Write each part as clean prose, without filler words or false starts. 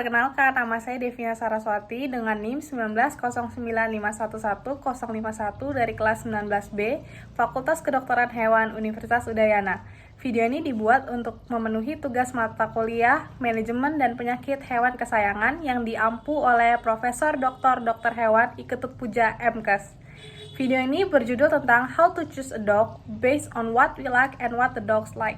perkenalkan nama saya Devina Saraswati dengan NIM 1909511051 dari kelas 19B, Fakultas Kedokteran Hewan Universitas Udayana. Video ini dibuat untuk memenuhi tugas mata kuliah Manajemen dan Penyakit Hewan Kesayangan yang diampu oleh Profesor Dr. Hewan Iketut Puja MKes. Video ini berjudul tentang How to choose a dog based on what we like and what the dogs like.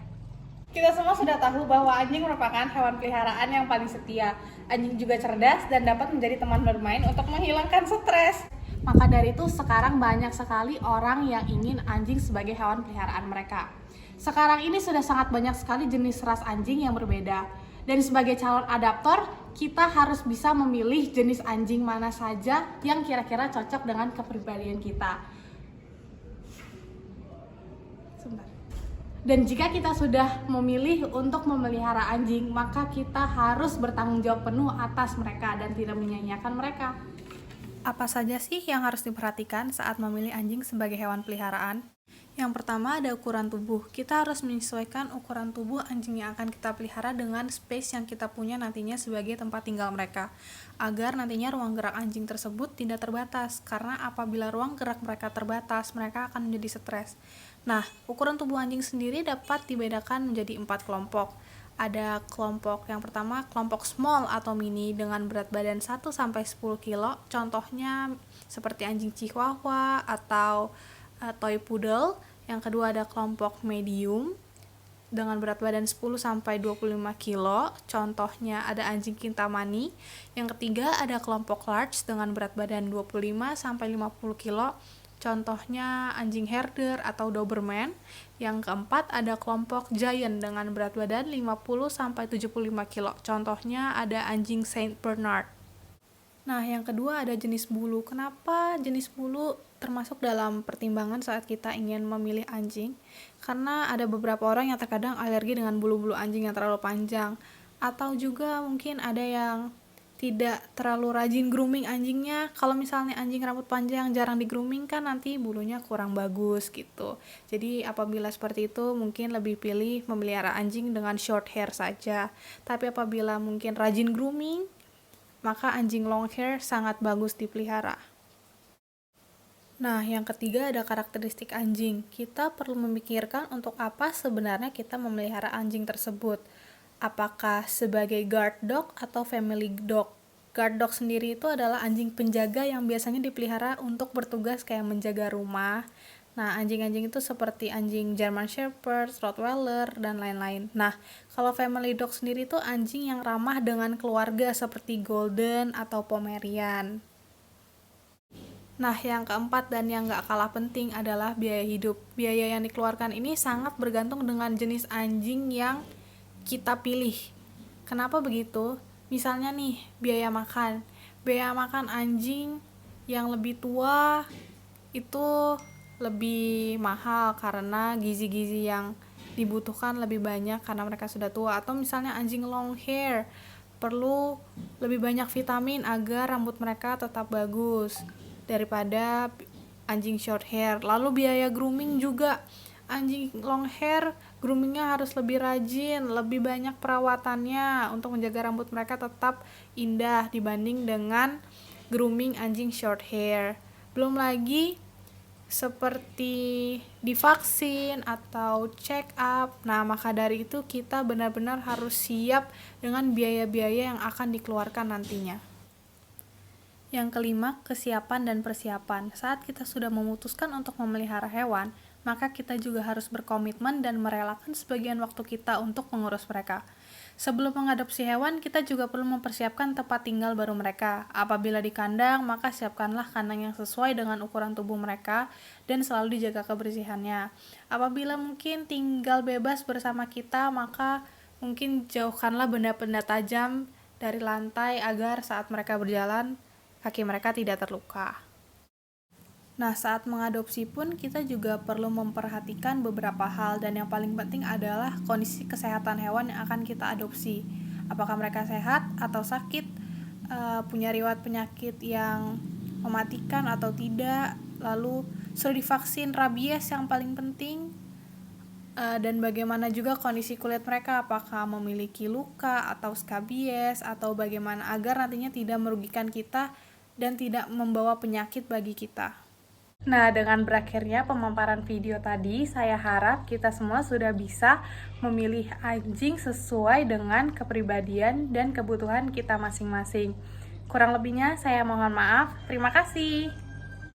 Kita semua sudah tahu bahwa anjing merupakan hewan peliharaan yang paling setia. Anjing juga cerdas dan dapat menjadi teman bermain untuk menghilangkan stres. Maka dari itu sekarang banyak sekali orang yang ingin anjing sebagai hewan peliharaan mereka. Sekarang ini sudah sangat banyak sekali jenis ras anjing yang berbeda. Dan sebagai calon adaptor, kita harus bisa memilih jenis anjing mana saja yang kira-kira cocok dengan kepribadian kita. Dan jika kita sudah memilih untuk memelihara anjing, maka kita harus bertanggung jawab penuh atas mereka dan tidak menyia-nyiakan mereka. Apa saja sih yang harus diperhatikan saat memilih anjing sebagai hewan peliharaan? Yang pertama ada ukuran tubuh. Kita harus menyesuaikan ukuran tubuh anjing yang akan kita pelihara dengan space yang kita punya nantinya sebagai tempat tinggal mereka, agar nantinya ruang gerak anjing tersebut tidak terbatas, karena apabila ruang gerak mereka terbatas, mereka akan menjadi stres. Nah, ukuran tubuh anjing sendiri dapat dibedakan menjadi 4 kelompok. Ada kelompok yang pertama, kelompok small atau mini dengan berat badan 1-10 kilo. Contohnya seperti anjing Chihuahua atau toy poodle. Yang kedua ada kelompok medium dengan berat badan 10-25 kilo. Contohnya ada anjing Kintamani. Yang ketiga ada kelompok large dengan berat badan 25-50 kilo. Contohnya anjing herder atau doberman. Yang keempat ada kelompok giant dengan berat badan 50-75 kilo. Contohnya ada anjing Saint Bernard. Nah, yang kedua ada jenis bulu. Kenapa jenis bulu termasuk dalam pertimbangan saat kita ingin memilih anjing? Karena ada beberapa orang yang terkadang alergi dengan bulu-bulu anjing yang terlalu panjang. Atau juga mungkin ada yang tidak terlalu rajin grooming anjingnya. Kalau misalnya anjing rambut panjang jarang di grooming kan nanti bulunya kurang bagus gitu. Jadi apabila seperti itu mungkin lebih pilih memelihara anjing dengan short hair saja. Tapi apabila mungkin rajin grooming, maka anjing long hair sangat bagus dipelihara. Nah, yang ketiga ada karakteristik anjing. Kita perlu memikirkan untuk apa sebenarnya kita memelihara anjing tersebut. Apakah sebagai guard dog atau family dog? Guard dog sendiri itu adalah anjing penjaga yang biasanya dipelihara untuk bertugas kayak menjaga rumah. Nah, anjing-anjing itu seperti anjing German Shepherd, Rottweiler, dan lain-lain. Nah, kalau family dog sendiri itu anjing yang ramah dengan keluarga seperti Golden atau Pomerian. Nah, yang keempat dan yang gak kalah penting adalah biaya hidup. Biaya yang dikeluarkan ini sangat bergantung dengan jenis anjing yang kita pilih. Kenapa begitu? Misalnya nih, biaya makan. Biaya makan anjing yang lebih tua itu lebih mahal karena gizi-gizi yang dibutuhkan lebih banyak karena mereka sudah tua. Atau misalnya anjing long hair perlu lebih banyak vitamin agar rambut mereka tetap bagus daripada anjing short hair. Lalu biaya grooming juga. Anjing long hair groomingnya harus lebih rajin, lebih banyak perawatannya untuk menjaga rambut mereka tetap indah dibanding dengan grooming anjing short hair. Belum lagi seperti divaksin atau check up. Nah, maka dari itu kita benar-benar harus siap dengan biaya-biaya yang akan dikeluarkan nantinya. Yang kelima, kesiapan dan persiapan. Saat kita sudah memutuskan untuk memelihara hewan, maka kita juga harus berkomitmen dan merelakan sebagian waktu kita untuk mengurus mereka. Sebelum mengadopsi hewan, kita juga perlu mempersiapkan tempat tinggal baru mereka. Apabila di kandang, maka siapkanlah kandang yang sesuai dengan ukuran tubuh mereka dan selalu dijaga kebersihannya. Apabila mungkin tinggal bebas bersama kita, maka mungkin jauhkanlah benda-benda tajam dari lantai agar saat mereka berjalan, kaki mereka tidak terluka. Nah, saat mengadopsi pun kita juga perlu memperhatikan beberapa hal dan yang paling penting adalah kondisi kesehatan hewan yang akan kita adopsi. Apakah mereka sehat atau sakit, punya riwayat penyakit yang mematikan atau tidak, lalu sudah divaksin rabies yang paling penting, Dan bagaimana juga kondisi kulit mereka, apakah memiliki luka atau skabies, atau bagaimana agar nantinya tidak merugikan kita dan tidak membawa penyakit bagi kita. Nah, dengan berakhirnya pemaparan video tadi, saya harap kita semua sudah bisa memilih anjing sesuai dengan kepribadian dan kebutuhan kita masing-masing. Kurang lebihnya saya mohon maaf. Terima kasih.